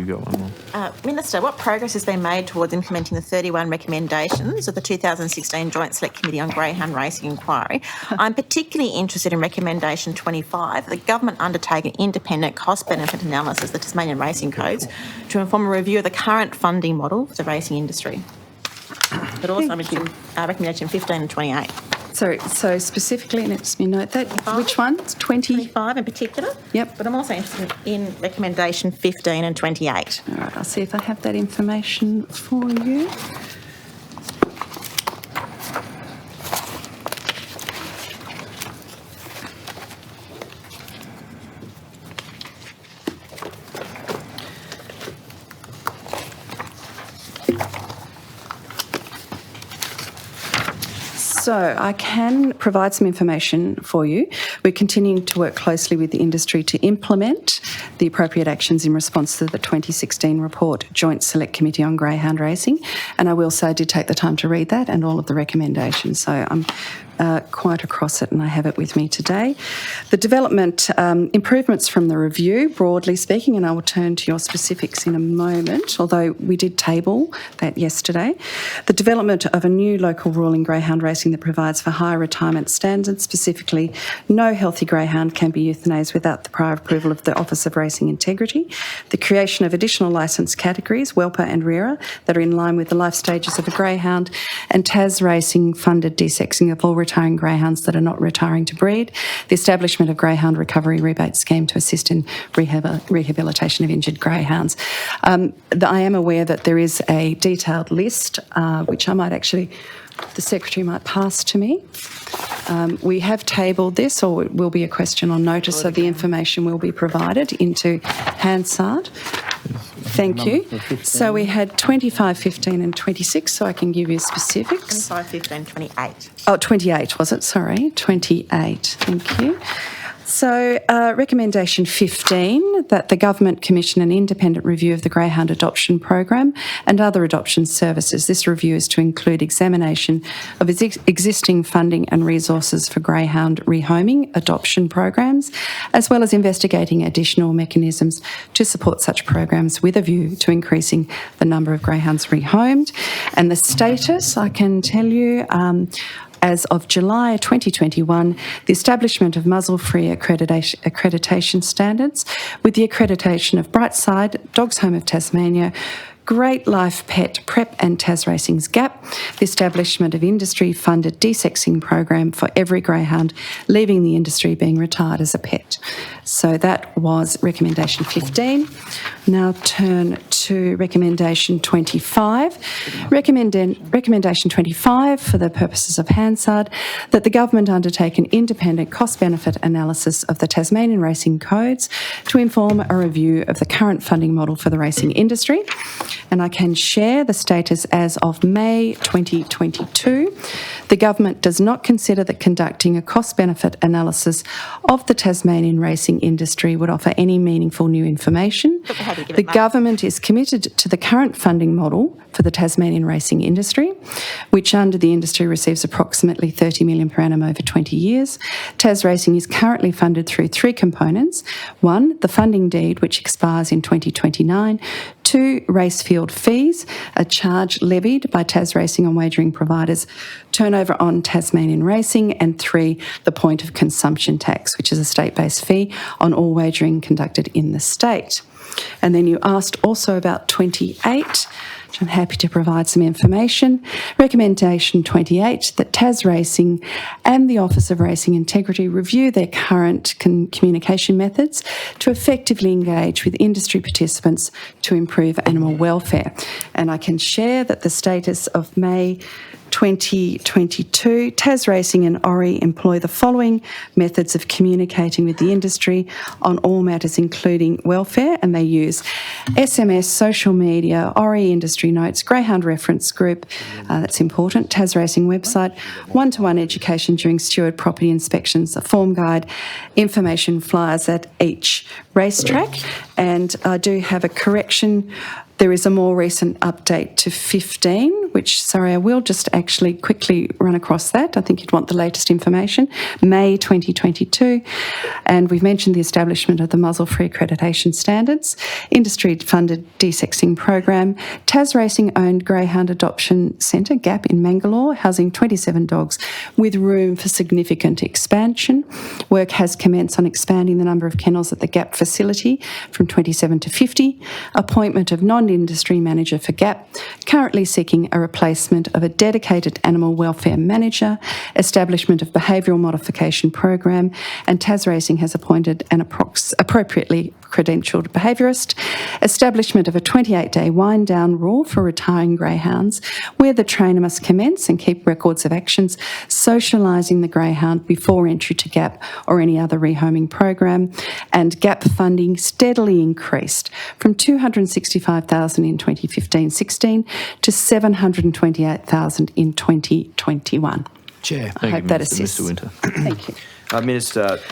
got one more. Minister, what progress has been made towards implementing the 31 recommendations of the 2016 Joint Select Committee on Greyhound Racing Inquiry? I'm particularly interested in recommendation 25, the government undertake an independent cost-benefit analysis of the Tasmanian racing codes to inform a review of the current funding model for the racing industry. But also recommendation 15 and 28. Sorry, so specifically, let me note that. 25? Which one? 25 in particular? Yep. But I'm also interested in recommendation 15 and 28. All right, I'll see if I have that information for you. So I can provide some information for you. We're continuing to work closely with the industry to implement the appropriate actions in response to the 2016 report, Joint Select Committee on Greyhound Racing. And I will say I did take the time to read that and all of the recommendations. So I'm quite across it and I have it with me today. The development improvements from the review, broadly speaking, and I will turn to your specifics in a moment, although we did table that yesterday. The development of a new local rule in greyhound racing that provides for higher retirement standards, specifically no healthy greyhound can be euthanased without the prior approval of the Office of Racing Integrity. The creation of additional licensed categories, Whelper and Rearer, that are in line with the life stages of a greyhound, and Tas Racing funded desexing of all retiring greyhounds that are not retiring to breed, the establishment of greyhound recovery rebate scheme to assist in rehabilitation of injured greyhounds. I am aware that there is a detailed list, which I might actually, the Secretary might pass to me. We have tabled this, or it will be a question on notice, so the information will be provided into Hansard. Thank you. So we had 25, 15 and 26, so I can give you specifics. 25, 15, 28. Oh, 28 was it? Sorry, 28. Thank you. So recommendation 15, that the government commission an independent review of the greyhound adoption program and other adoption services. This review is to include examination of existing funding and resources for greyhound rehoming adoption programs, as well as investigating additional mechanisms to support such programs with a view to increasing the number of greyhounds rehomed. And the status, I can tell you, as of July 2021, the establishment of muzzle-free accreditation standards with the accreditation of Brightside, Dogs Home of Tasmania, Great Life Pet, Prep and Tas Racing's GAP, the establishment of industry-funded desexing program for every greyhound leaving the industry being retired as a pet. So that was recommendation 15. Now turn to recommendation 25. Recommendation 25, for the purposes of Hansard, that the government undertake an independent cost-benefit analysis of the Tasmanian racing codes to inform a review of the current funding model for the racing industry. And I can share the status as of May 2022. The government does not consider that conducting a cost-benefit analysis of the Tasmanian racing industry would offer any meaningful new information. The government is committed to the current funding model for the Tasmanian racing industry, which under the industry receives approximately $30 million per annum over 20 years. Tas Racing is currently funded through three components. One, the funding deed, which expires in 2029. Two, race field fees, a charge levied by Tas Racing on wagering providers, turnover on Tasmanian racing, and three, the point of consumption tax, which is a state-based fee on all wagering conducted in the state. And then you asked also about 28, which I'm happy to provide some information. Recommendation 28, that Tas Racing and the Office of Racing Integrity review their current communication methods to effectively engage with industry participants to improve animal welfare. And I can share that the status of May 2022, Tas Racing and Ori employ the following methods of communicating with the industry on all matters including welfare, and they use SMS, social media, Ori industry notes, Greyhound reference group, that's important, Tas Racing website, one-to-one education during steward property inspections, a form guide, information flyers at each racetrack. And I do have a correction. There is a more recent update to 15, which, sorry, I will just actually quickly run across that. I think you'd want the latest information. May 2022. And we've mentioned the establishment of the muzzle-free accreditation standards, industry-funded desexing program, Tas Racing-owned Greyhound Adoption Centre, GAP, in Mangalore, housing 27 dogs with room for significant expansion. Work has commenced on expanding the number of kennels at the GAP facility from 27 to 50. Appointment of non-industry manager for GAP, currently seeking a replacement of a dedicated animal welfare manager, establishment of behavioural modification program, and Tas Racing has appointed an appropriately credentialed behaviourist, establishment of a 28-day wind-down rule for retiring greyhounds, where the trainer must commence and keep records of actions, socialising the greyhound before entry to GAP or any other rehoming program, and GAP funding steadily increased from $265,000 in 2015-16 to $728,000 in 2021. Chair. I hope that assists. Mr. Winter. Thank you. Minister,